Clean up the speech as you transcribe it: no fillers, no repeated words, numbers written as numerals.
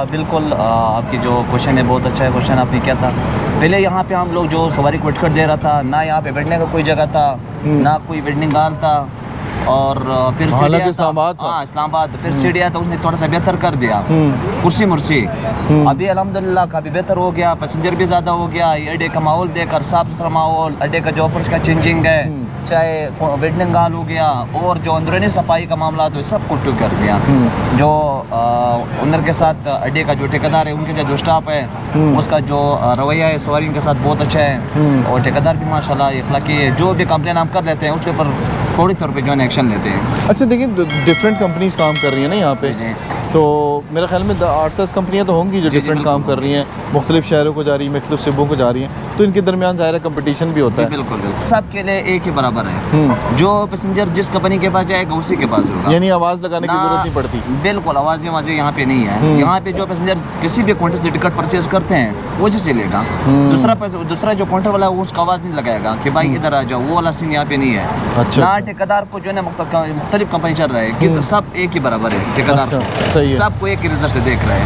बिल्कुल आपकी जो क्वेश्चन है बहुत अच्छा है क्वेश्चन आपने किया था। पहले यहाँ पे हम लोग जो सवारी को टिकट दे रहा था ना, यहाँ पे बैठने का कोई जगह था ना कोई वेटिंग हॉल था, और फिर हालांकि इस्लामाबाद था। हाँ इस्लामाबाद, फिर सीढ़िया था, उसने थोड़ा सा बेहतर कर दिया कुर्सी मुर्सी। अभी अल्हम्दुलिल्लाह काफ़ी बेहतर हो गया, पैसेंजर भी ज़्यादा हो गया। ये अड्डे का माहौल देखकर, साफ़ सुथरा माहौल, अड्डे का जो ऊपर का चेंजिंग है, चाहे वेटिंग हॉल हो गया और जो अंदरूनी सफाई का मामला तो सब कुछ ठीक कर दिया। जो ओनर के साथ अड्डे का जो ठेकेदार है, उनके साथ जो स्टाफ है, उसका जो रवैया है सवारियों के साथ बहुत अच्छा है, और ठेकेदार भी माशाल्लाह अखलाकी है। जो भी कंप्लेन हम कर लेते हैं उसके ऊपर फौरी तौर पे जो है एक्शन लेते हैं। अच्छा देखिए, डिफरेंट कंपनीज काम कर रही हैं ना यहाँ पे, जी। तो मेरे ख्याल में 8-10 कंपनियाँ तो होंगी जो डिफरेंट काम कर रही हैं, मुख्तलिफ शहरों को जा रही हैं, मुख्तलिफ सिबों को जा रही हैं, तो इनके दरमियान ज़ाहिर कंपटीशन भी होता है। बिल्कुल बिल्कुल, सबके लिए एक ही बराबर है। जो पैसेंजर जिस कंपनी के पास जाएगा उसी के पास होगा, यानी आवाज़ लगाने की ज़रूरत नहीं पड़ती। बिल्कुल, आवाज़ें यहाँ पे नहीं है। यहाँ पे जो पैसेंजर किसी भी काउंटर से टिकट परचेज करते हैं उसी से लेगा। दूसरा जो काउंटर वाला है वो उसका आवाज़ नहीं लगाएगा कि भाई इधर आ जाओ, वो वाला सीन यहाँ पे नहीं है। अच्छा, ना ठेकेदार को जो है मुख्तलिफ कंपनी चल रहा है, सब एक ही बराबर है। ठेकेदार सही है, सबको एक ही नज़र से देख रहा है।